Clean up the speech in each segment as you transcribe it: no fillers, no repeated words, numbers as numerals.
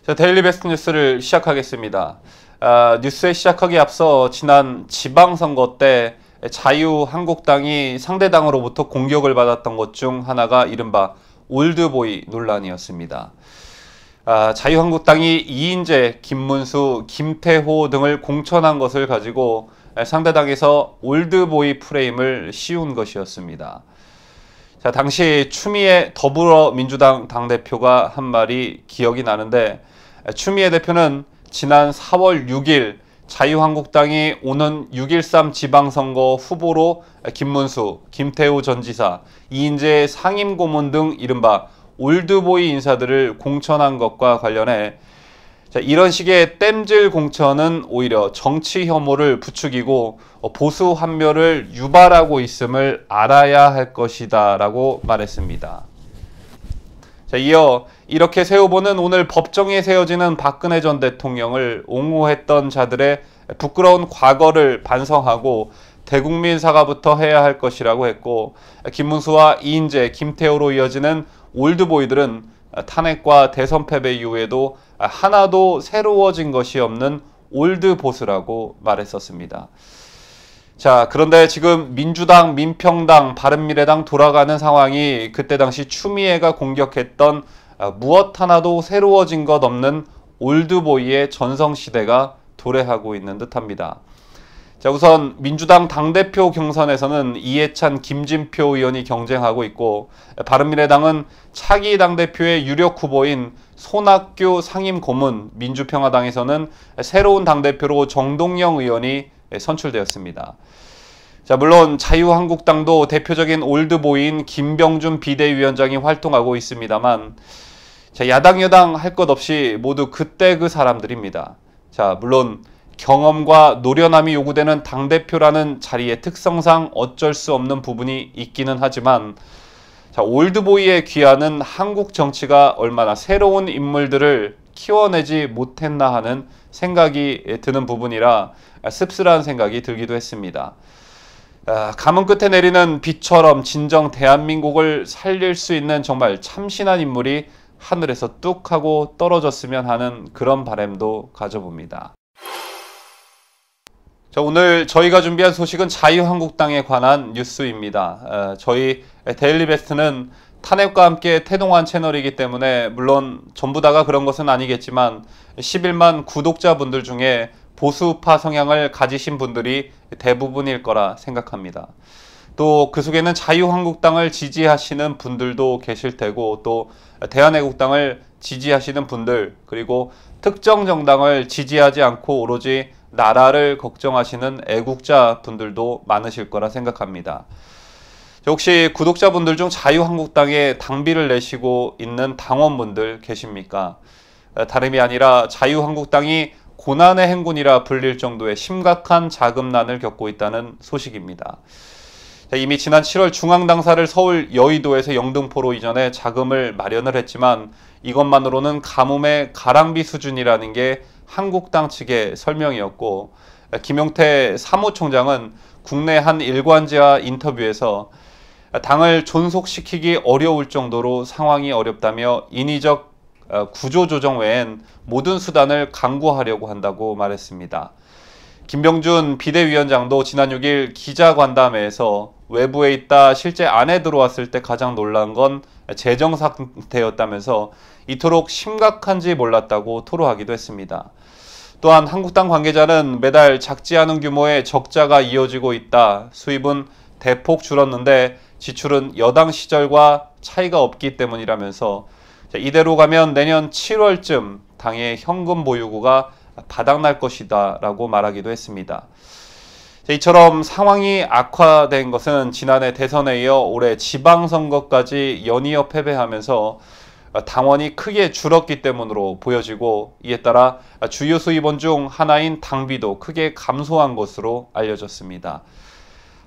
자, 데일리 베스트 뉴스를 시작하겠습니다. 뉴스에 시작하기에 앞서 지난 지방선거 때 자유한국당이 상대당으로부터 공격을 받았던 것 중 하나가 이른바 올드보이 논란이었습니다. 자유한국당이 이인재, 김문수, 김태호 등을 공천한 것을 가지고 상대당에서 올드보이 프레임을 씌운 것이었습니다. 자, 당시 추미애 더불어민주당 당대표가 한 말이 기억이 나는데, 추미애 대표는 지난 4월 6일 자유한국당이 오는 6.13 지방선거 후보로 김문수, 김태우 전 지사, 이인재 상임고문 등 이른바 올드보이 인사들을 공천한 것과 관련해 이런 식의 땜질 공천은 오히려 정치 혐오를 부추기고 보수 환멸을 유발하고 있음을 알아야 할 것이다 라고 말했습니다. 자, 이어 이렇게 세워보는 오늘 법정에 세워지는 박근혜 전 대통령을 옹호했던 자들의 부끄러운 과거를 반성하고 대국민 사과부터 해야 할 것이라고 했고, 김문수와 이인재, 김태호로 이어지는 올드보이들은 탄핵과 대선 패배 이후에도 하나도 새로워진 것이 없는 올드보스라고 말했었습니다. 자, 그런데 지금 민주당, 민평당, 바른미래당 돌아가는 상황이 그때 당시 추미애가 공격했던 무엇 하나도 새로워진 것 없는 올드보이의 전성시대가 도래하고 있는 듯합니다. 자, 우선 민주당 당대표 경선에서는 이해찬, 김진표 의원이 경쟁하고 있고, 바른미래당은 차기 당대표의 유력 후보인 손학규 상임고문, 민주평화당에서는 새로운 당대표로 정동영 의원이 선출되었습니다. 자, 물론 자유한국당도 대표적인 올드보이인 김병준 비대위원장이 활동하고 있습니다만, 자, 야당 여당 할 것 없이 모두 그때 그 사람들입니다. 자, 물론 경험과 노련함이 요구되는 당대표라는 자리의 특성상 어쩔 수 없는 부분이 있기는 하지만, 자, 올드보이의 귀환은 한국 정치가 얼마나 새로운 인물들을 키워내지 못했나 하는 생각이 드는 부분이라 씁쓸한 생각이 들기도 했습니다. 가문 끝에 내리는 비처럼 진정 대한민국을 살릴 수 있는 정말 참신한 인물이 하늘에서 뚝 하고 떨어졌으면 하는 그런 바람도 가져봅니다. 자, 오늘 저희가 준비한 소식은 자유한국당에 관한 뉴스입니다. 저희 데일리 베스트는 탄핵과 함께 태동한 채널이기 때문에 물론 전부 다가 그런 것은 아니겠지만 11만 구독자분들 중에 보수파 성향을 가지신 분들이 대부분일 거라 생각합니다. 또 그 속에는 자유한국당을 지지하시는 분들도 계실 테고, 또 대한애국당을 지지하시는 분들, 그리고 특정 정당을 지지하지 않고 오로지 나라를 걱정하시는 애국자 분들도 많으실 거라 생각합니다. 혹시 구독자분들 중 자유한국당에 당비를 내시고 있는 당원분들 계십니까? 다름이 아니라 자유한국당이 고난의 행군이라 불릴 정도의 심각한 자금난을 겪고 있다는 소식입니다. 이미 지난 7월 중앙당사를 서울 여의도에서 영등포로 이전해 자금을 마련을 했지만 이것만으로는 가뭄의 가랑비 수준이라는 게 한국당 측의 설명이었고, 김용태 사무총장은 국내 한 일관지와 인터뷰에서 당을 존속시키기 어려울 정도로 상황이 어렵다며 인위적 구조조정 외엔 모든 수단을 강구하려고 한다고 말했습니다. 김병준 비대위원장도 지난 6일 기자간담회에서 외부에 있다 실제 안에 들어왔을 때 가장 놀란 건 재정 상태였다면서 이토록 심각한지 몰랐다고 토로하기도 했습니다. 또한 한국당 관계자는 매달 작지 않은 규모의 적자가 이어지고 있다. 수입은 대폭 줄었는데 지출은 여당 시절과 차이가 없기 때문이라면서 이대로 가면 내년 7월쯤 당의 현금 보유고가 바닥날 것이다 라고 말하기도 했습니다. 이처럼 상황이 악화된 것은 지난해 대선에 이어 올해 지방선거까지 연이어 패배하면서 당원이 크게 줄었기 때문으로 보여지고, 이에 따라 주요 수입원 중 하나인 당비도 크게 감소한 것으로 알려졌습니다.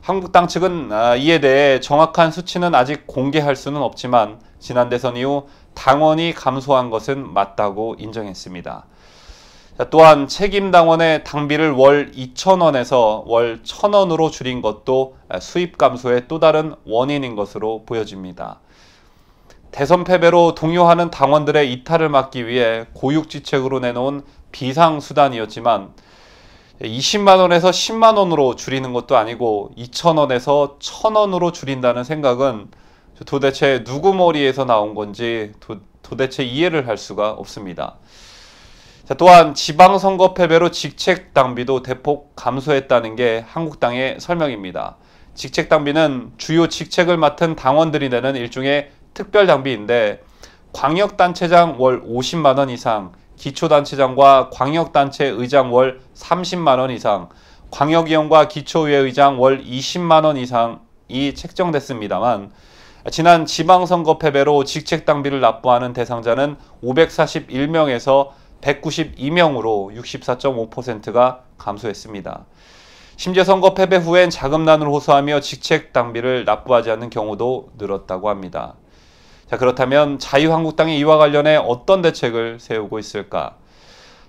한국당 측은 이에 대해 정확한 수치는 아직 공개할 수는 없지만 지난 대선 이후 당원이 감소한 것은 맞다고 인정했습니다. 또한 책임당원의 당비를 월 2,000원에서 월 1,000원으로 줄인 것도 수입 감소의 또 다른 원인인 것으로 보여집니다. 대선 패배로 동요하는 당원들의 이탈을 막기 위해 고육지책으로 내놓은 비상수단이었지만 20만 원에서 10만 원으로 줄이는 것도 아니고 2,000원에서 1,000원으로 줄인다는 생각은 도대체 누구 머리에서 나온 건지 도대체 이해를 할 수가 없습니다. 또한 지방선거 패배로 직책 당비도 대폭 감소했다는 게 한국당의 설명입니다. 직책 당비는 주요 직책을 맡은 당원들이 내는 일종의 특별 당비인데 광역단체장 월 50만 원 이상, 기초단체장과 광역단체 의장 월 30만 원 이상, 광역위원과 기초의회 의장 월 20만 원 이상이 책정됐습니다만 지난 지방선거 패배로 직책 당비를 납부하는 대상자는 541명에서 192명으로 64.5%가 감소했습니다. 심지어 선거 패배 후엔 자금난을 호소하며 직책 당비를 납부하지 않는 경우도 늘었다고 합니다. 자, 그렇다면 자유한국당이 이와 관련해 어떤 대책을 세우고 있을까?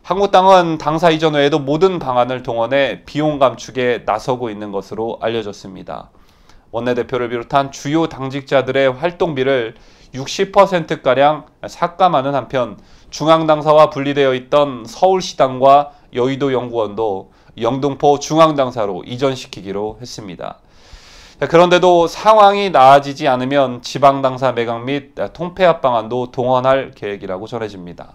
한국당은 당사 이전 외에도 모든 방안을 동원해 비용 감축에 나서고 있는 것으로 알려졌습니다. 원내대표를 비롯한 주요 당직자들의 활동비를 60%가량 삭감하는 한편 중앙당사와 분리되어 있던 서울시당과 여의도 연구원도 영등포 중앙당사로 이전시키기로 했습니다. 그런데도 상황이 나아지지 않으면 지방당사 매각 및 통폐합 방안도 동원할 계획이라고 전해집니다.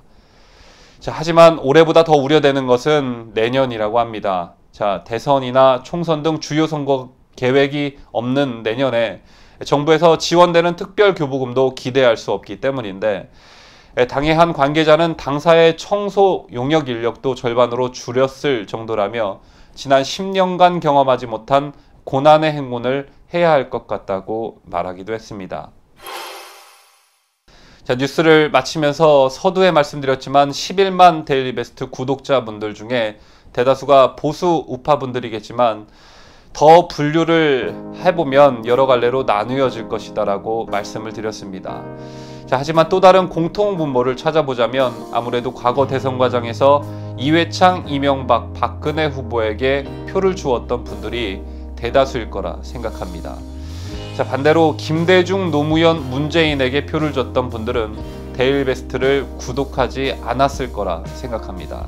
자, 하지만 올해보다 더 우려되는 것은 내년이라고 합니다. 자, 대선이나 총선 등 주요 선거 계획이 없는 내년에 정부에서 지원되는 특별교부금도 기대할 수 없기 때문인데 당의 한 관계자는 당사의 청소 용역 인력도 절반으로 줄였을 정도라며 지난 10년간 경험하지 못한 고난의 행군을 해야 할 것 같다고 말하기도 했습니다. 자, 뉴스를 마치면서 서두에 말씀드렸지만 11만 데일리베스트 구독자분들 중에 대다수가 보수 우파분들이겠지만 더 분류를 해보면 여러 갈래로 나누어질 것이다 라고 말씀을 드렸습니다. 자, 하지만 또 다른 공통분모를 찾아보자면 아무래도 과거 대선 과정에서 이회창, 이명박, 박근혜 후보에게 표를 주었던 분들이 대다수일 거라 생각합니다. 자, 반대로 김대중, 노무현, 문재인에게 표를 줬던 분들은 데일베스트를 구독하지 않았을 거라 생각합니다.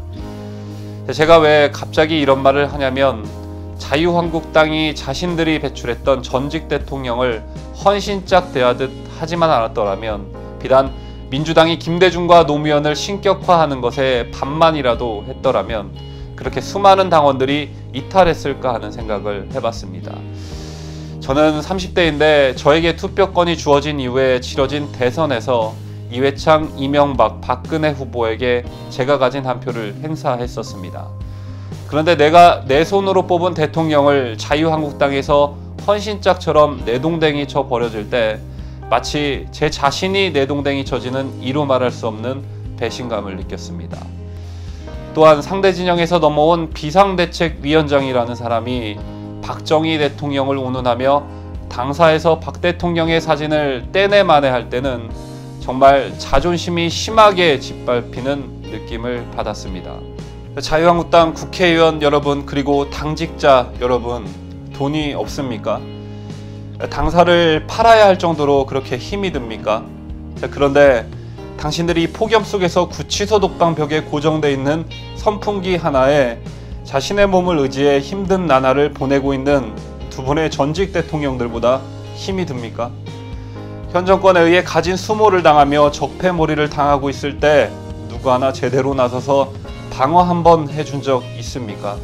자, 제가 왜 갑자기 이런 말을 하냐면 자유한국당이 자신들이 배출했던 전직 대통령을 헌신짝 대하듯 하지만 않았더라면 비단 민주당이 김대중과 노무현을 신격화하는 것에 반만이라도 했더라면 그렇게 수많은 당원들이 이탈했을까 하는 생각을 해봤습니다. 저는 30대인데 저에게 투표권이 주어진 이후에 치러진 대선에서 이회창, 이명박, 박근혜 후보에게 제가 가진 한 표를 행사했었습니다. 그런데 내가 내 손으로 뽑은 대통령을 자유한국당에서 헌신짝처럼 내동댕이 쳐 버려질 때 마치 제 자신이 내동댕이 쳐지는 이루 말할 수 없는 배신감을 느꼈습니다. 또한 상대 진영에서 넘어온 비상대책위원장이라는 사람이 박정희 대통령을 운운하며 당사에서 박 대통령의 사진을 떼내 만회할 때는 정말 자존심이 심하게 짓밟히는 느낌을 받았습니다. 자유한국당 국회의원 여러분, 그리고 당직자 여러분, 돈이 없습니까? 당사를 팔아야 할 정도로 그렇게 힘이 듭니까? 그런데 당신들이 폭염 속에서 구치소 독방벽에 고정돼 있는 선풍기 하나에 자신의 몸을 의지해 힘든 나날을 보내고 있는 두 분의 전직 대통령들보다 힘이 듭니까? 현 정권에 의해 가진 수모를 당하며 적폐몰이를 당하고 있을 때 누구 하나 제대로 나서서 방어 한번 해준 적 있습니까?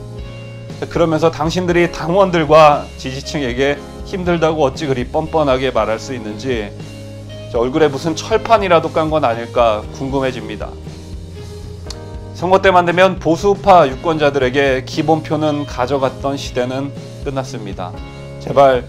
그러면서 당신들이 당원들과 지지층에게 힘들다고 어찌 그리 뻔뻔하게 말할 수 있는지 얼굴에 무슨 철판이라도 깐 건 아닐까 궁금해집니다. 선거 때만 되면 보수파 유권자들에게 기본표는 가져갔던 시대는 끝났습니다. 제발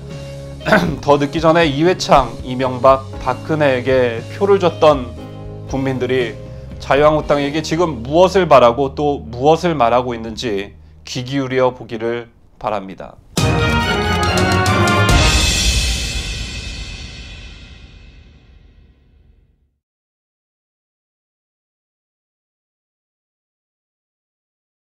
더 늦기 전에 이회창, 이명박, 박근혜에게 표를 줬던 국민들이 자유한국당에게 지금 무엇을 바라고 또 무엇을 말하고 있는지 귀 기울여 보기를 바랍니다.